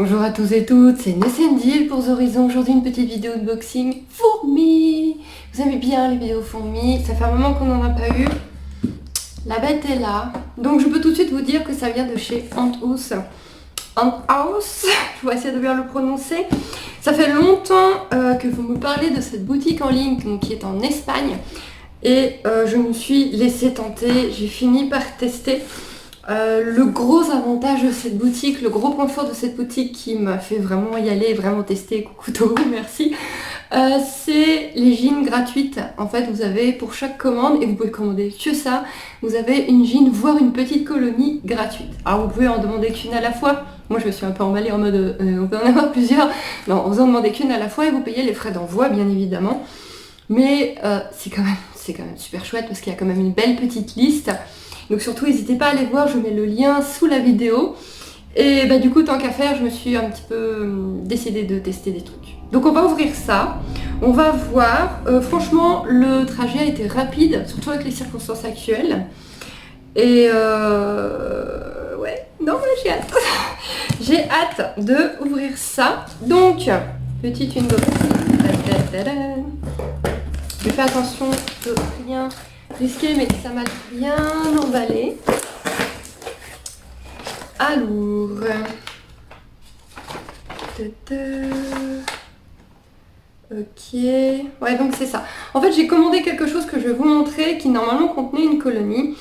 Bonjour à tous et toutes, c'est Nesendil pour The Horizon. Aujourd'hui une petite vidéo unboxing fourmis. Vous aimez bien les vidéos fourmis, ça fait un moment qu'on n'en a pas eu. La bête est là. Donc je peux tout de suite vous dire que ça vient de chez Ant House. Ant House, je vais essayer de bien le prononcer. Ça fait longtemps que vous me parlez de cette boutique en ligne donc, qui est en Espagne. Et je me suis laissée tenter, j'ai fini par tester. Le gros avantage de cette boutique, le gros point fort de cette boutique qui m'a fait vraiment y aller, vraiment tester, coucou Toro, merci, c'est les jeans gratuites. En fait, vous avez pour chaque commande, et vous pouvez commander que ça, vous avez une jean, voire une petite colonie gratuite. Alors vous pouvez en demander qu'une à la fois. Moi je me suis un peu emballée en mode on peut en avoir plusieurs. Non, vous en demandez qu'une à la fois et vous payez les frais d'envoi bien évidemment. Mais c'est quand même super chouette parce qu'il y a quand même une belle petite liste. Donc surtout n'hésitez pas à aller voir, je mets le lien sous la vidéo. Et bah du coup tant qu'à faire, je me suis un petit peu décidée de tester des trucs. Donc on va ouvrir ça, on va voir. Franchement le trajet a été rapide, surtout avec les circonstances actuelles. Et ouais, non mais j'ai hâte. J'ai hâte de ouvrir ça. Donc, petite unboxing. Je fais attention de rien risqué, mais ça m'a bien emballé. Alors, ok, ouais donc c'est ça. En fait j'ai commandé quelque chose que je vais vous montrer qui normalement contenait une colonie.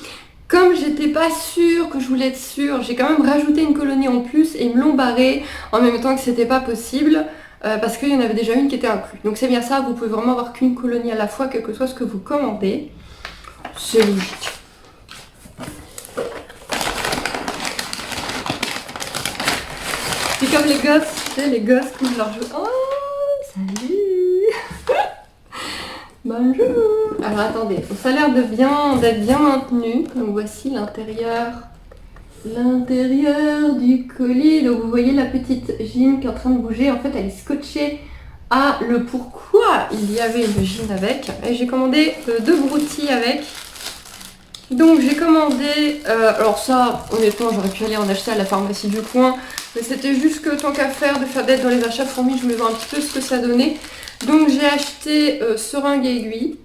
Comme j'étais pas sûre que je voulais être sûre, j'ai quand même rajouté une colonie en plus et ils me l'ont barré en même temps que c'était pas possible. Parce qu'il y en avait déjà une qui était inclue. Donc c'est bien ça, vous pouvez vraiment avoir qu'une colonie à la fois, quel que soit ce que vous commandez. C'est logique. C'est comme les gosses, tu sais, les gosses qui leur jouent. Oh, salut. Bonjour. Alors attendez, ça a l'air d'être bien maintenu. Donc voici l'intérieur. L'intérieur du colis. Donc vous voyez la petite jean qui est en train de bouger. En fait, elle est scotchée à le pourquoi il y avait une jean avec. Et j'ai commandé deux broutilles avec. Donc j'ai commandé, alors ça honnêtement j'aurais pu aller en acheter à la pharmacie du coin, mais c'était juste que tant qu'à faire d'être dans les achats fourmis, je voulais voir un petit peu ce que ça donnait. Donc j'ai acheté seringue et aiguille.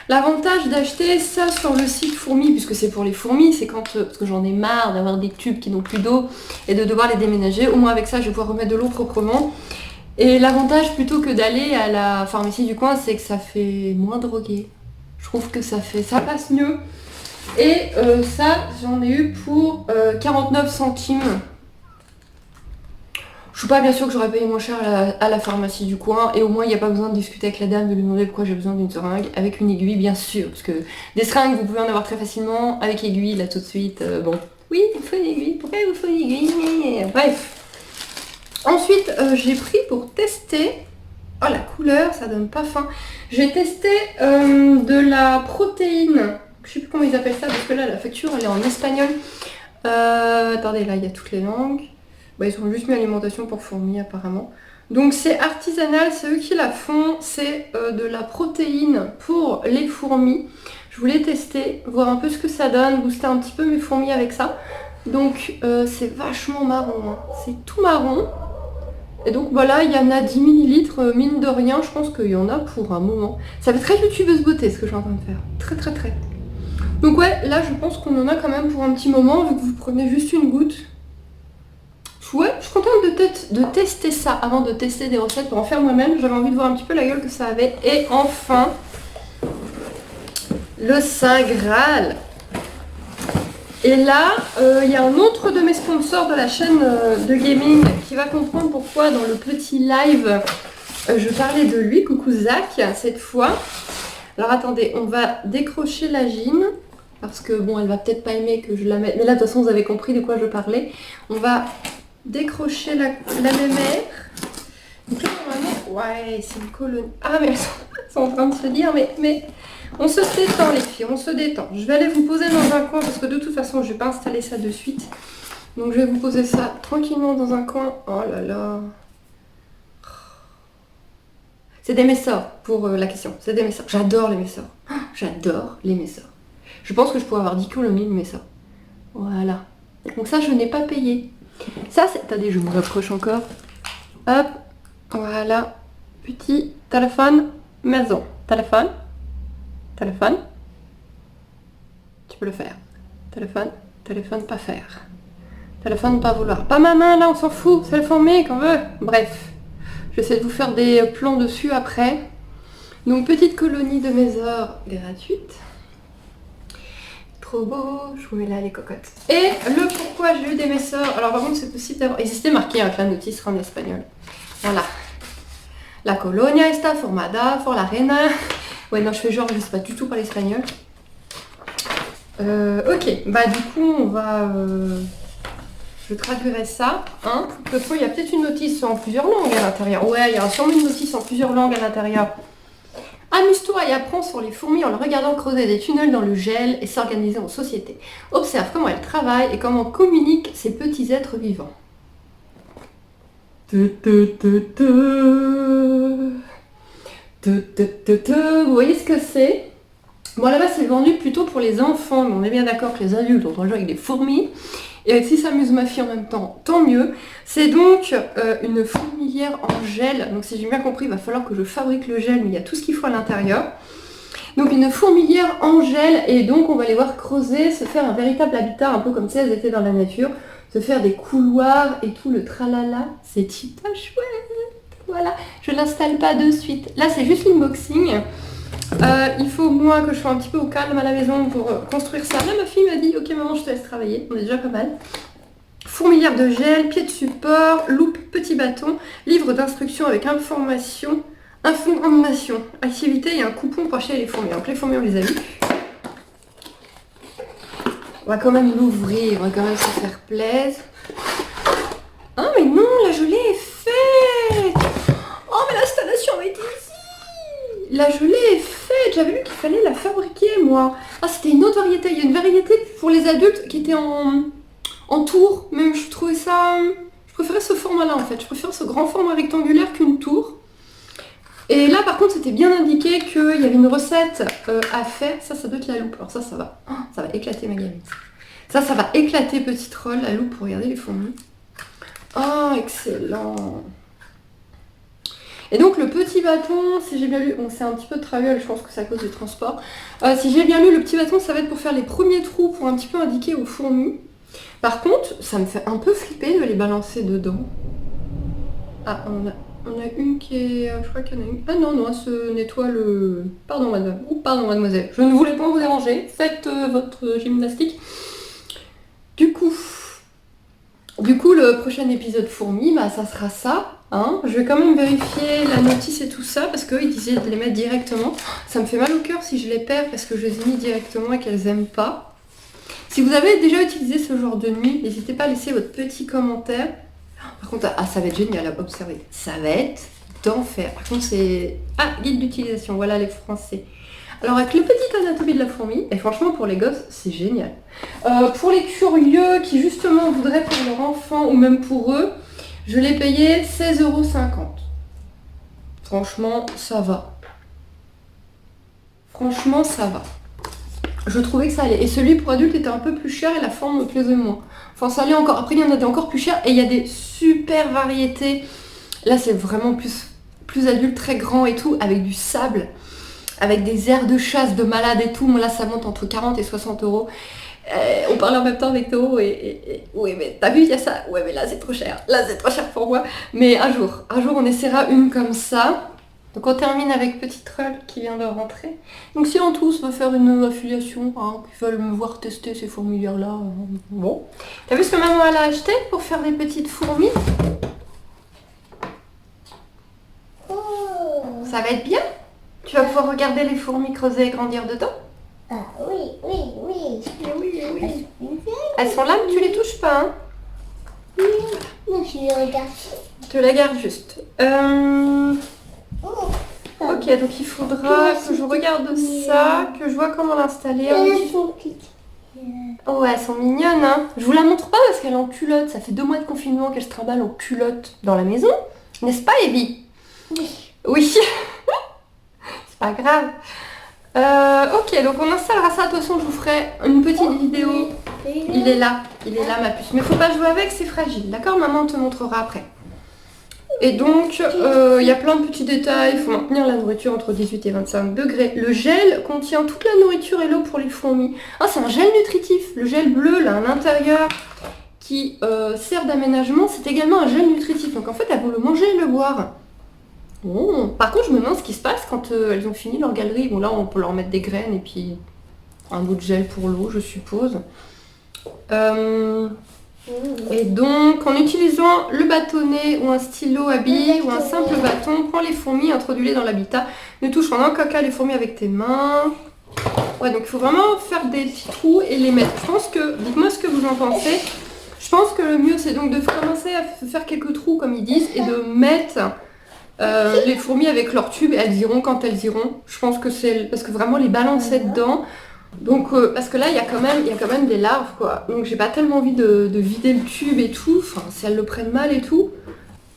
L'avantage d'acheter ça sur le site fourmis, puisque c'est pour les fourmis, c'est quand, parce que j'en ai marre d'avoir des tubes qui n'ont plus d'eau et de devoir les déménager, au moins avec ça je vais pouvoir remettre de l'eau proprement. Et l'avantage plutôt que d'aller à la pharmacie du coin, c'est que ça fait moins drogué. Je trouve que ça passe mieux. Et ça, j'en ai eu pour 49 centimes. Je suis pas bien sûre que j'aurais payé moins cher à la pharmacie du coin. Et au moins, il n'y a pas besoin de discuter avec la dame, de lui demander pourquoi j'ai besoin d'une seringue. Avec une aiguille, bien sûr. Parce que des seringues, vous pouvez en avoir très facilement. Avec aiguille, là, tout de suite, bon. Oui, il faut une aiguille. Pourquoi il vous faut une aiguille? Bref. Ensuite, j'ai pris pour tester... Oh, la couleur, ça donne pas faim. J'ai testé de la protéine. Je sais plus comment ils appellent ça parce que là la facture elle est en espagnol. Attendez, là il y a toutes les langues. Bah, ils ont juste mis alimentation pour fourmis apparemment. Donc c'est artisanal, c'est eux qui la font. C'est de la protéine pour les fourmis. Je voulais tester, voir un peu ce que ça donne, booster un petit peu mes fourmis avec ça. Donc c'est vachement marron, hein. C'est tout marron. Et donc voilà, il y en a 10 ml, mine de rien, je pense qu'il y en a pour un moment. Ça fait très youtubeuse beauté ce que je suis en train de faire. Très très très. Donc ouais, là je pense qu'on en a quand même pour un petit moment, vu que vous prenez juste une goutte. Ouais, je suis contente de tester ça avant de tester des recettes pour en faire moi-même. J'avais envie de voir un petit peu la gueule que ça avait. Et enfin, le Saint Graal. Et là, il y a un autre de mes sponsors de la chaîne de gaming qui va comprendre pourquoi dans le petit live, je parlais de lui. Coucou Zach, cette fois. Alors attendez, on va décrocher la jean. Parce que bon, elle va peut-être pas aimer que je la mette. Mais là, de toute façon, vous avez compris de quoi je parlais. On va décrocher la mémère. Donc là, normalement, ouais, c'est une colonie. Ah, mais elles sont en train de se dire, mais on se détend, les filles, on se détend. Je vais aller vous poser dans un coin parce que de toute façon, je vais pas installer ça de suite. Donc, je vais vous poser ça tranquillement dans un coin. Oh là là. C'est des messors pour la question. C'est des messors. J'adore les messors. J'adore les messors. Je pense que je pourrais avoir 10 colonies de ça. Voilà. Donc ça, je n'ai pas payé. Ça, c'est... Attendez, je me rapproche encore. Hop, voilà. Petit téléphone maison. Téléphone. Téléphone. Tu peux le faire. Téléphone. Téléphone pas faire. Téléphone pas vouloir. Pas ma main là, on s'en fout. C'est le formé qu'on veut. Bref. Je vais essayer de vous faire des plans dessus après. Donc petite colonie de mes heures gratuite. Trop beau, je vous mets là les cocottes. Et le pourquoi j'ai eu des messeurs. Alors par contre c'est possible d'avoir... Et c'était marqué avec la notice en espagnol. Voilà. La colonia está formada por la reina. Ouais non je fais genre je sais pas du tout parler espagnol. Ok, bah du coup on va... Je traduirai ça. Hein. De toute façon il y a peut-être une notice en plusieurs langues à l'intérieur. Ouais, il y aura sûrement une notice en plusieurs langues à l'intérieur. Amuse-toi et apprends sur les fourmis en le regardant creuser des tunnels dans le gel et s'organiser en société. Observe comment elles travaillent et comment communiquent ces petits êtres vivants. Vous voyez ce que c'est? Bon là-bas c'est vendu plutôt pour les enfants, mais on est bien d'accord que les adultes ont joué avec des fourmis. Et si ça amuse ma fille en même temps, tant mieux. C'est donc une fourmilière en gel. Donc si j'ai bien compris, il va falloir que je fabrique le gel, mais il y a tout ce qu'il faut à l'intérieur. Donc une fourmilière en gel, et donc on va les voir creuser, se faire un véritable habitat, un peu comme si elles étaient dans la nature, se faire des couloirs et tout le tralala. C'est hyper chouette. Voilà, je l'installe pas de suite. Là c'est juste l'unboxing. Il faut moi que je sois un petit peu au calme à la maison pour construire ça. Là ma fille m'a dit ok maman je te laisse travailler, on est déjà pas mal. Fourmilière de gel, pied de support, loupe, petit bâton, livre d'instructions avec information, activité et un coupon pour acheter les fourmis. Donc les fourmis on les a vus. On va quand même l'ouvrir, on va quand même se faire plaisir. Ah mais non, la gelée est faite. Oh mais l'installation est ici. La gelée est faite, j'avais lu qu'il fallait la fabriquer moi. Ah c'était une autre variété, il y a une variété pour les adultes qui était en tour. Même je trouvais ça... Je préférais ce format là en fait, je préfère ce grand format rectangulaire qu'une tour. Et là par contre c'était bien indiqué qu'il y avait une recette à faire. Ça doit être la loupe, alors ça va. Oh, ça va éclater ma gamine. Ça va éclater petite roll, la loupe pour regarder les fourmis. Oh excellent. Et donc le petit bâton, si j'ai bien lu, bon c'est un petit peu de traviole, je pense que c'est à cause du transport. Si j'ai bien lu, le petit bâton ça va être pour faire les premiers trous, pour un petit peu indiquer aux fourmis. Par contre, ça me fait un peu flipper de les balancer dedans. Ah, on a une qui est... je crois qu'il y en a une... Ah non, elle se nettoie le... Pardon madame, ou pardon mademoiselle, je ne voulais pas vous déranger, faites votre gymnastique. Du coup, le prochain épisode fourmi, bah ça sera ça. Hein, je vais quand même vérifier la notice et tout ça parce qu'ils disaient de les mettre directement. Ça me fait mal au cœur si je les perds parce que je les ai mis directement et qu'elles n'aiment pas. Si vous avez déjà utilisé ce genre de nuit, n'hésitez pas à laisser votre petit commentaire. Par contre, ça va être génial à observer. Ça va être d'enfer. Par contre, c'est... Ah, guide d'utilisation, voilà les français. Alors avec le petit anatomie de la fourmi, et franchement pour les gosses, c'est génial. Pour les curieux qui justement voudraient pour leur enfant ou même pour eux, je l'ai payé 16,50 €. Franchement, ça va. Franchement, ça va. Je trouvais que ça allait. Et celui pour adulte était un peu plus cher et la forme me plaisait moins. Enfin, ça allait encore. Après, il y en a des encore plus chers et il y a des super variétés. Là, c'est vraiment plus adulte, très grand et tout, avec du sable, avec des airs de chasse, de malade et tout. Moi, là, ça monte entre 40 et 60 €. On parle en même temps avec Théo et oui mais t'as vu il y a ça, ouais mais là c'est trop cher, pour moi, mais un jour on essaiera une comme ça. Donc on termine avec petite Rull qui vient de rentrer. Donc si on tous veut faire une affiliation, hein, qui veulent me voir tester ces fourmilières là, bon. T'as vu ce que maman elle a acheté pour faire des petites fourmis? Ça va être bien. Tu vas pouvoir regarder les fourmis creuser et grandir dedans. Ah oui. Elles sont là, mais tu les touches pas, hein? Non, je les regarde. Je la garde juste. Ok, donc il faudra que je regarde ça, que je vois comment l'installer. Elles sont petites. Oh, elles sont mignonnes, hein. Je vous la montre pas parce qu'elle est en culotte. Ça fait 2 mois de confinement qu'elle se trimballe en culotte dans la maison. N'est-ce pas, Evie? Oui. C'est pas grave. Ok, donc on installera ça. De toute façon, je vous ferai une petite vidéo. Il est là, ma puce. Mais faut pas jouer avec, c'est fragile. D'accord, maman te montrera après. Et donc, il y a plein de petits détails. Il faut maintenir la nourriture entre 18 et 25 degrés. Le gel contient toute la nourriture et l'eau pour les fourmis. Ah, c'est un gel nutritif. Le gel bleu, là, à l'intérieur, qui sert d'aménagement, c'est également un gel nutritif. Donc, en fait, elles vont le manger et le boire. Oh. Par contre, je me demande ce qui se passe quand elles ont fini leur galerie. Bon, là, on peut leur mettre des graines et puis un bout de gel pour l'eau, je suppose. Et donc, en utilisant le bâtonnet ou un stylo à billes ou un simple bâton, prends les fourmis, introduis-les dans l'habitat. Ne touche en aucun cas les fourmis avec tes mains. Ouais, donc il faut vraiment faire des petits trous et les mettre. Je pense que, dites-moi ce que vous en pensez. Je pense que le mieux, c'est donc de commencer à faire quelques trous, comme ils disent, et de mettre les fourmis avec leur tube. Et elles iront quand elles iront. Je pense que c'est... Parce que vraiment, les balancer dedans... Donc, parce que là, il y a quand même des larves, quoi. Donc, j'ai pas tellement envie de vider le tube et tout. Enfin, si elles le prennent mal et tout.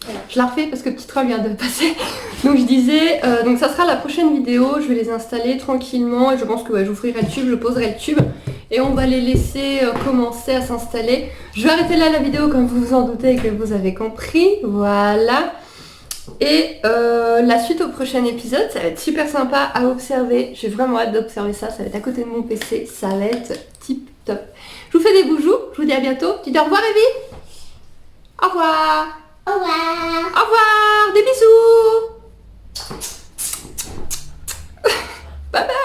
Voilà. Je la refais parce que petit troll vient de passer. Donc, je disais, donc ça sera la prochaine vidéo. Je vais les installer tranquillement. Et je pense que ouais, j'ouvrirai le tube, je poserai le tube. Et on va les laisser commencer à s'installer. Je vais arrêter là la vidéo, comme vous vous en doutez et que vous avez compris. Voilà. Et la suite au prochain épisode, ça va être super sympa à observer. J'ai vraiment hâte d'observer ça. Ça va être à côté de mon PC. Ça va être tip top. Je vous fais des bijoux. Je vous dis à bientôt. Tu dis au revoir, Evie. Au revoir. Au revoir. Au revoir. Des bisous. Bye bye.